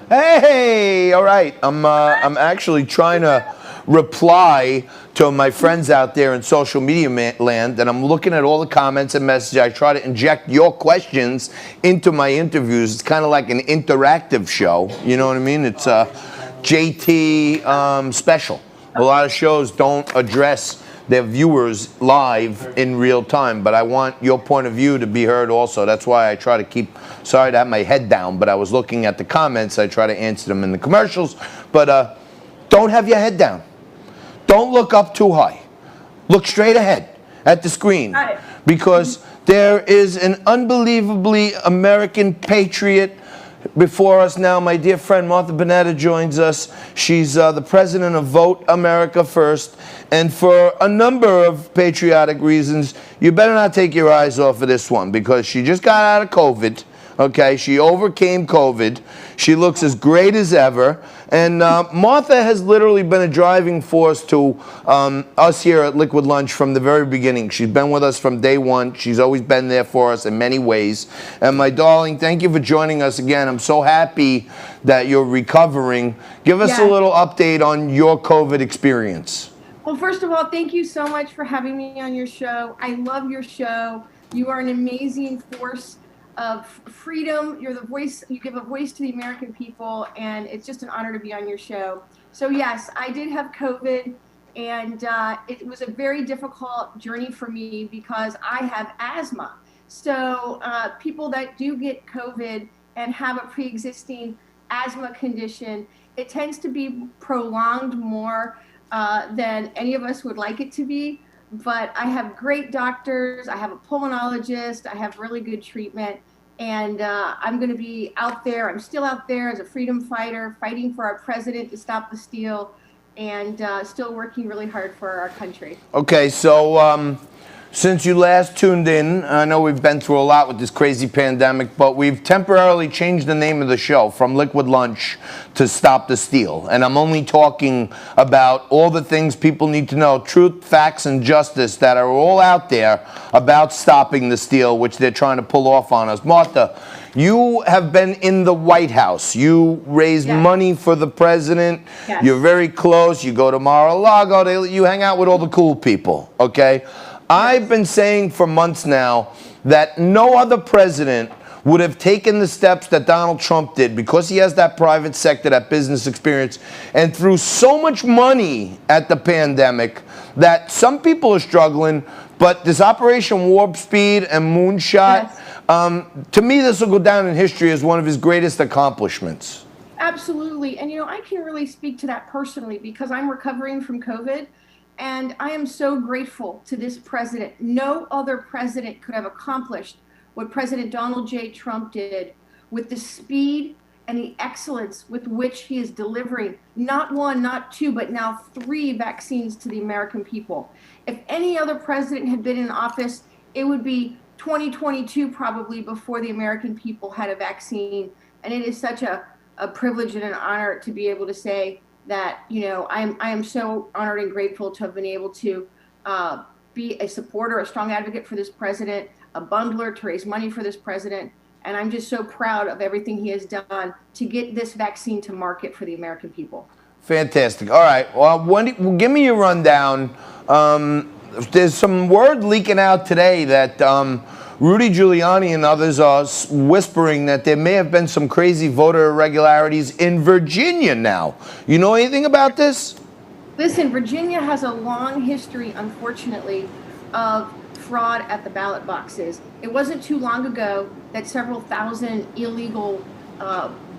Hey, all right. I'm actually trying to reply to my friends out there in social media land, and I'm looking at all the comments and messages. I try to inject your questions into my interviews. It's kind of like an interactive show. You know what I mean? It's a JT special. A lot of shows don't address their viewers live in real time, but I want your point of view to be heard also. That's why I try to keep, sorry to have my head down, but I was looking at the comments. I try to answer them in the commercials, but don't have your head down. Don't look up too high. Look straight ahead at the screen, because there is an unbelievably American patriot before us now. My dear friend Martha Boneta joins us. She's the president of Vote America First. And for a number of patriotic reasons, you better not take your eyes off of this one, because she just got out of COVID. Okay, she overcame COVID. She looks as great as ever. And Martha has literally been a driving force to us here at Liquid Lunch from the very beginning. She's been with us from day one. She's always been there for us in many ways. And my darling, thank you for joining us again. I'm so happy that you're recovering. Give us a little update on your COVID experience. Well, first of all, thank you so much for having me on your show. I love your show. You are an amazing force of freedom. You're the voice, you give a voice to the American people, and it's just an honor to be on your show. So yes, I did have COVID, and it was a very difficult journey for me because I have asthma. So people that do get COVID and have a pre-existing asthma condition, it tends to be prolonged more than any of us would like it to be. But I have great doctors, I have a pulmonologist, I have really good treatment, and I'm going to be out there. I'm still out there as a freedom fighter, fighting for our president to stop the steal, and still working really hard for our country. Okay, so since you last tuned in, I know we've been through a lot with this crazy pandemic, but we've temporarily changed the name of the show from Liquid Lunch to Stop the Steal. And I'm only talking about all the things people need to know, truth, facts, and justice that are all out there about stopping the steal, which they're trying to pull off on us. Martha, you have been in the White House. You raised money for the president. You're very close. You go to Mar-a-Lago. You hang out with all the cool people, okay? I've been saying for months now that no other president would have taken the steps that Donald Trump did, because he has that private sector, that business experience, and threw so much money at the pandemic that some people are struggling. But this Operation Warp Speed and Moonshot, to me, this will go down in history as one of his greatest accomplishments. Absolutely. And, you know, I can really speak to that personally because I'm recovering from COVID. And I am so grateful to this president. No other president could have accomplished what President Donald J. Trump did with the speed and the excellence with which he is delivering not one, not two, but now 3 vaccines to the American people. If any other president had been in office, it would be 2022 probably before the American people had a vaccine. And it is such a privilege and an honor to be able to say that, you know, I am so honored and grateful to have been able to be a supporter, a strong advocate for this president, a bundler to raise money for this president. And I'm just so proud of everything he has done to get this vaccine to market for the American people. Fantastic. All right. Well, give me your rundown. There's some word leaking out today that Rudy Giuliani and others are whispering that there may have been some crazy voter irregularities in Virginia now. You know anything about this? Listen, Virginia has a long history, unfortunately, of fraud at the ballot boxes. It wasn't too long ago that several thousand illegal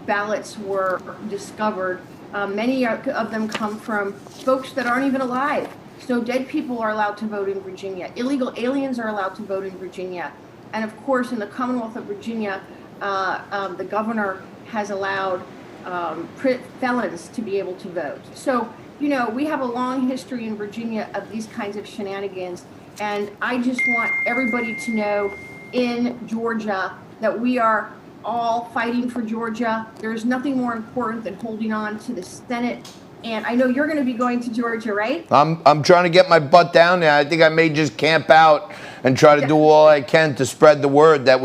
ballots were discovered. Many of them come from folks that aren't even alive. So dead people are allowed to vote in Virginia. Illegal aliens are allowed to vote in Virginia. And of course, in the Commonwealth of Virginia, the governor has allowed felons to be able to vote. So, you know, we have a long history in Virginia of these kinds of shenanigans. And I just want everybody to know in Georgia that we are all fighting for Georgia. There's nothing more important than holding on to the Senate. And I know you're going to be going to Georgia, right? I'm trying to get my butt down there. I think I may just camp out and try to do all I can to spread the word that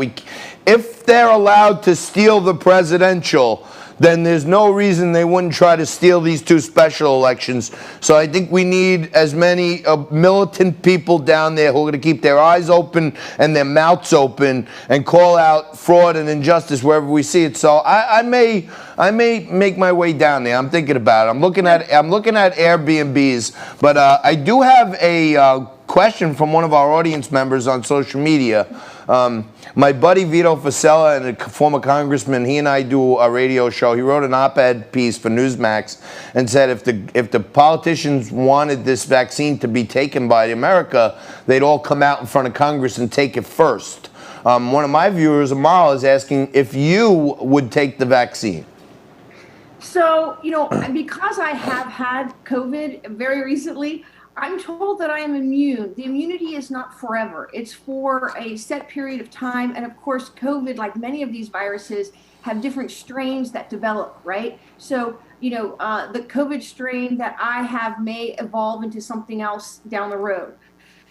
if they're allowed to steal the presidential, then there's no reason they wouldn't try to steal these two special elections. So I think we need as many militant people down there who are going to keep their eyes open and their mouths open and call out fraud and injustice wherever we see it. So I may make my way down there. I'm thinking about it. I'm looking at Airbnbs, but I do have a question from one of our audience members on social media. My buddy Vito Fasella, and a former congressman, he and I do a radio show. He wrote an op-ed piece for Newsmax and said if the politicians wanted this vaccine to be taken by America, they'd all come out in front of Congress and take it first. One of my viewers, Amal, is asking if you would take the vaccine. So, because I have had COVID very recently, I'm told that I am immune. The immunity is not forever. It's for a set period of time. And of course, COVID, like many of these viruses, have different strains that develop, right? So, the COVID strain that I have may evolve into something else down the road.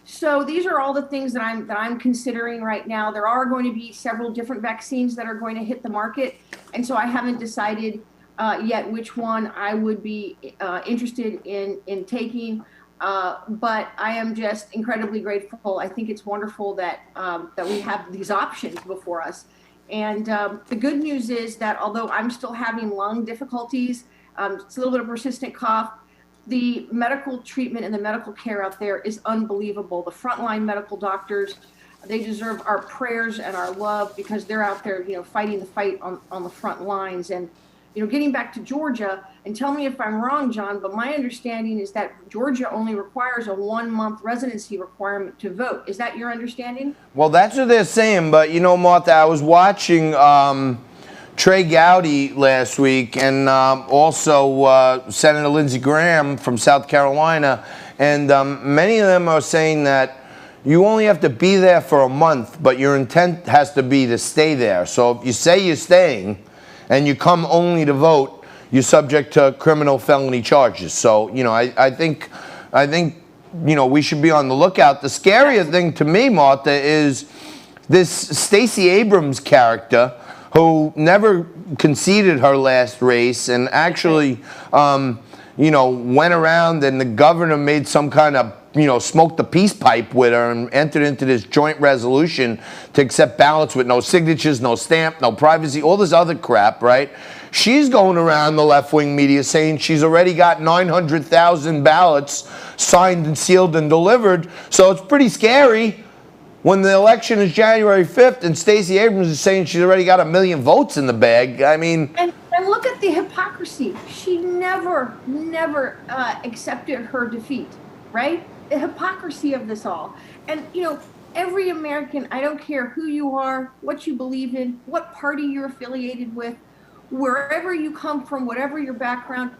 So these are all the things that I'm considering right now. There are going to be several different vaccines that are going to hit the market. And so I haven't decided yet which one I would be interested in taking. But I am just incredibly grateful. I think it's wonderful that we have these options before us. And the good news is that although I'm still having lung difficulties, it's a little bit of persistent cough, the medical treatment and the medical care out there is unbelievable. The frontline medical doctors, they deserve our prayers and our love because they're out there, fighting the fight on the front lines. And getting back to Georgia, and tell me if I'm wrong, John, but my understanding is that Georgia only requires a 1-month residency requirement to vote. Is that your understanding? Well, that's what they're saying, but Martha, I was watching Trey Gowdy last week and also Senator Lindsey Graham from South Carolina, and many of them are saying that you only have to be there for a month, but your intent has to be to stay there. So if you say you're staying and you come only to vote, you're subject to criminal felony charges. So, I think, we should be on the lookout. The scarier thing to me, Martha, is this Stacey Abrams character who never conceded her last race and actually, went around and the governor made some kind of smoked the peace pipe with her and entered into this joint resolution to accept ballots with no signatures, no stamp, no privacy, all this other crap, right? She's going around the left-wing media saying she's already got 900,000 ballots signed and sealed and delivered. So it's pretty scary when the election is January 5th and Stacey Abrams is saying she's already got 1 million votes in the bag. I mean... And look at the hypocrisy. She never accepted her defeat, right? The hypocrisy of this all. And, every American, I don't care who you are, what you believe in, what party you're affiliated with, wherever you come from, whatever your background,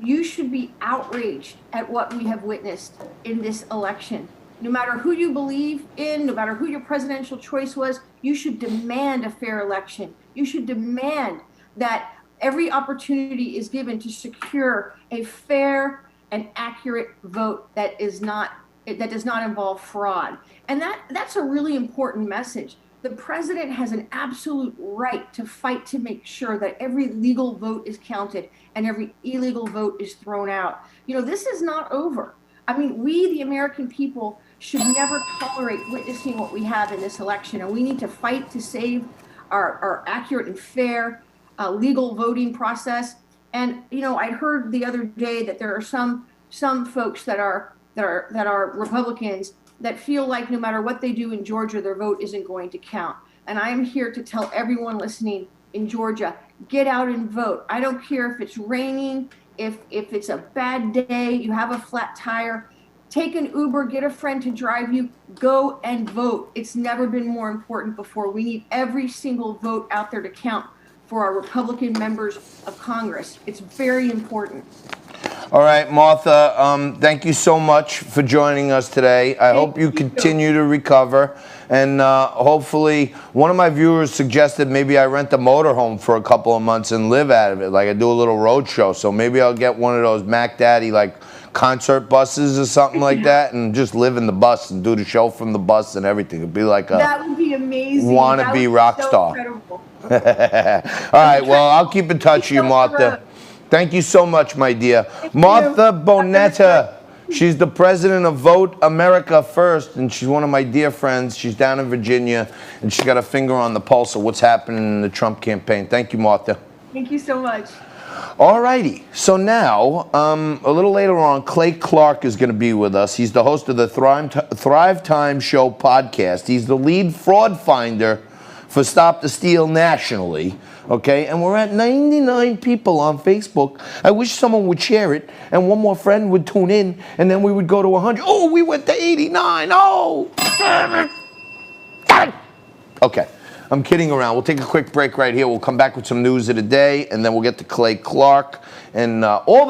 you should be outraged at what we have witnessed in this election. No matter who you believe in, no matter who your presidential choice was, you should demand a fair election. You should demand that every opportunity is given to secure a fair and accurate vote that does not involve fraud. And that's a really important message. The president has an absolute right to fight to make sure that every legal vote is counted and every illegal vote is thrown out. This is not over. I mean, we, the American people, should never tolerate witnessing what we have in this election, and we need to fight to save our accurate and fair legal voting process. And I heard the other day that there are some folks that are Republicans that feel like no matter what they do in Georgia, their vote isn't going to count. And I am here to tell everyone listening in Georgia, get out and vote. I don't care if it's raining, if it's a bad day, you have a flat tire, take an Uber, get a friend to drive you, go and vote. It's never been more important before. We need every single vote out there to count for our Republican members of Congress. It's very important. All right, Martha, thank you so much for joining us today. I hope you continue to recover. And hopefully, one of my viewers suggested maybe I rent a motorhome for a couple of months and live out of it, like I do a little road show. So maybe I'll get one of those Mac Daddy, like, concert buses or something like that, and just live in the bus and do the show from the bus and everything. It'd be like a That would be amazing. wannabe rock star. Incredible. All right, well, I'll keep in touch with you, Martha. Thank you so much, my dear. Martha Boneta. She's the president of Vote America First, and she's one of my dear friends. She's down in Virginia, and she's got a finger on the pulse of what's happening in the Trump campaign. Thank you, Martha. Thank you so much. All righty. So now, a little later on, Clay Clark is going to be with us. He's the host of the Thrive Time Show podcast. He's the lead fraud finder for Stop the Steal nationally. Okay, and we're at 99 people on Facebook. I wish someone would share it, and one more friend would tune in, and then we would go to 100. Oh, we went to 89. Oh, damn it. Okay, I'm kidding around. We'll take a quick break right here. We'll come back with some news of the day, and then we'll get to Clay Clark and all the